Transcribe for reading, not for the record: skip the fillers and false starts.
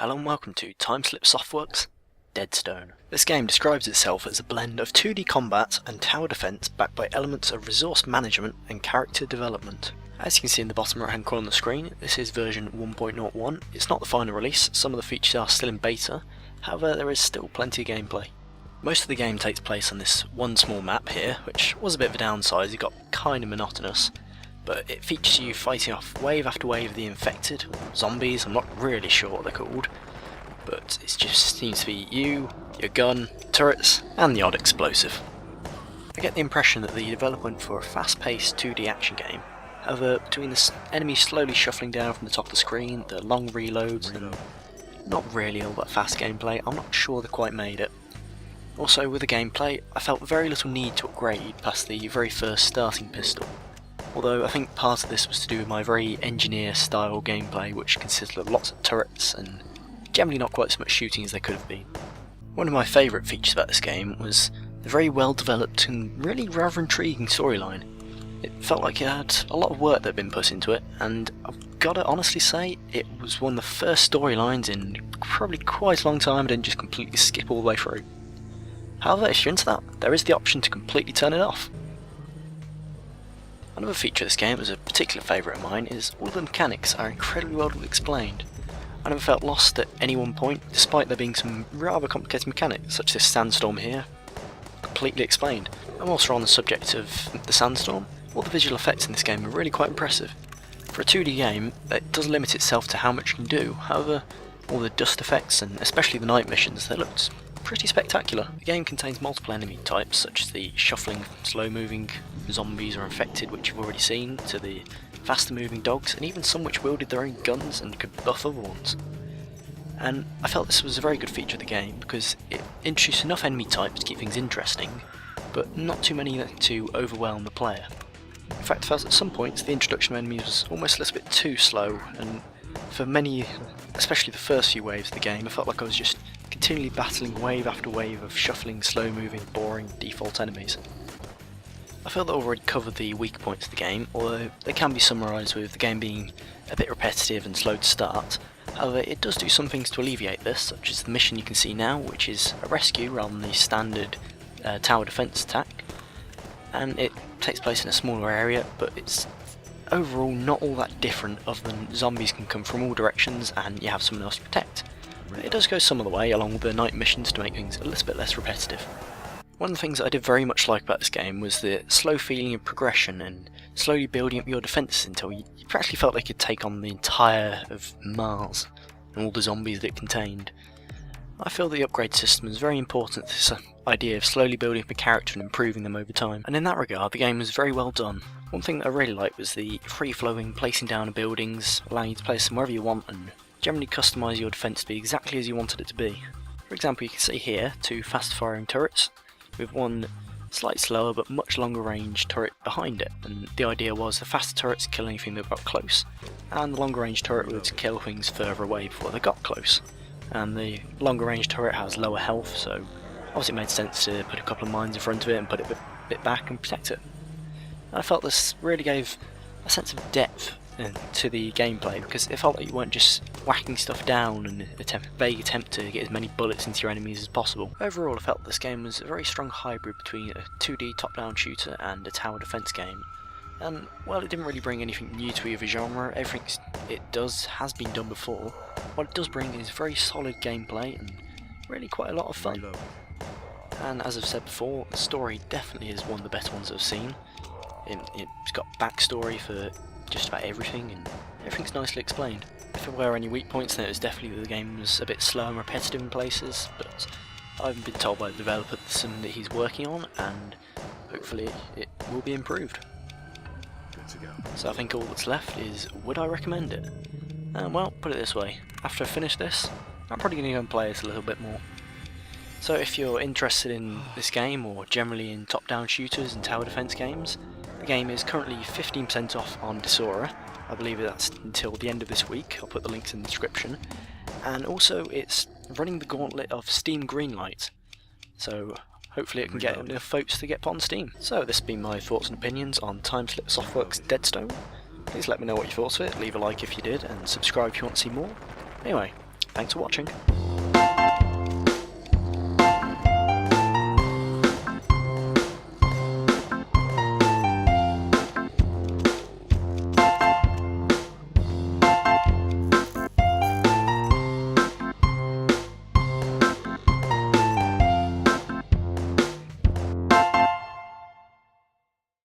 Hello and welcome to timeslip softworks Deadstone. This game describes itself as a blend of 2D combat and tower defense backed by elements of resource management and character development. As you can see in the bottom right hand corner of the screen, this is version 1.01. It's not the final release, some of the features are still in beta, however there is still plenty of gameplay. Most of the game takes place on this one small map here, which was a bit of a downside. It got kind of monotonous. But it features you fighting off wave after wave of the infected, or zombies, I'm not really sure what they're called, but it just seems to be you, your gun, turrets, and the odd explosive. I get the impression that the developer went for a fast-paced 2D action game. However, between the enemies slowly shuffling down from the top of the screen, the long reloads, and not really all that fast gameplay, I'm not sure they quite made it. Also, with the gameplay, I felt very little need to upgrade past the very first starting pistol. Although I think part of this was to do with my very engineer-style gameplay, which consisted of lots of turrets and generally not quite so much shooting as there could have been. One of my favourite features about this game was the very well-developed and really rather intriguing storyline. It felt like it had a lot of work that had been put into it, and I've got to honestly say it was one of the first storylines in probably quite a long time I didn't just completely skip all the way through. However, if you're into that, there is the option to completely turn it off. Another feature of this game that was a particular favourite of mine is all of the mechanics are incredibly well explained. I never felt lost at any one point, despite there being some rather complicated mechanics, such as this sandstorm here, completely explained. I'm also on the subject of the sandstorm. All the visual effects in this game are really quite impressive. For a 2D game, it does limit itself to how much you can do, however, all the dust effects and especially the night missions, they looked pretty spectacular. The game contains multiple enemy types, such as the shuffling, slow-moving zombies or infected, which you've already seen, to the faster-moving dogs, and even some which wielded their own guns and could buff other ones. And I felt this was a very good feature of the game, because it introduced enough enemy types to keep things interesting, but not too many to overwhelm the player. In fact, I felt at some points the introduction of enemies was almost a little bit too slow, and for many, especially the first few waves of the game, I felt like I was just continually battling wave after wave of shuffling, slow-moving, boring default enemies. I feel that I've already covered the weak points of the game, although they can be summarised with the game being a bit repetitive and slow to start. However, it does do some things to alleviate this, such as the mission you can see now, which is a rescue rather than the standard tower defence attack, and it takes place in a smaller area, but it's overall not all that different other than zombies can come from all directions and you have someone else to protect. But it does go some of the way along with the night missions to make things a little bit less repetitive. One of the things that I did very much like about this game was the slow feeling of progression and slowly building up your defences until you practically felt like you could take on the entire of Mars and all the zombies that it contained. I feel the upgrade system is very important to this idea of slowly building up a character and improving them over time, and in that regard the game was very well done. One thing that I really liked was the free-flowing placing down of buildings, allowing you to place them wherever you want and generally customise your defence to be exactly as you wanted it to be. For example, you can see here two fast-firing turrets, with one slightly slower but much longer range turret behind it, and the idea was the faster turrets kill anything that got close, and the longer range turret would kill things further away before they got close. And the longer range turret has lower health, so obviously it made sense to put a couple of mines in front of it and put it a bit back and protect it. And I felt this really gave a sense of depth to the gameplay, because it felt like you weren't just whacking stuff down in a vague attempt to get as many bullets into your enemies as possible. Overall, I felt this game was a very strong hybrid between a 2D top-down shooter and a tower defense game. And while it didn't really bring anything new to either genre, everything it does has been done before, what it does bring is very solid gameplay and really quite a lot of fun. And as I've said before, the story definitely is one of the better ones I've seen. It's got backstory for just about everything, and everything's nicely explained. If there were any weak points, then it was definitely that the game was a bit slow and repetitive in places, but I've been told by the developer that it's something that he's working on, and hopefully it will be improved. So I think all that's left is, would I recommend it? Well, put it this way, after I finish this, I'm probably going to go and play it a little bit more. So if you're interested in this game, or generally in top-down shooters and tower defense games, the game is currently 15% off on Desora. I believe that's until the end of this week. I'll put the links in the description. And also it's running the gauntlet of Steam Greenlight, so hopefully it can get enough votes to get put on Steam. So this has been my thoughts and opinions on timeslip softworks Deadstone. Please let me know what you thought of it, leave a like if you did, and subscribe if you want to see more. Anyway, Thanks for watching.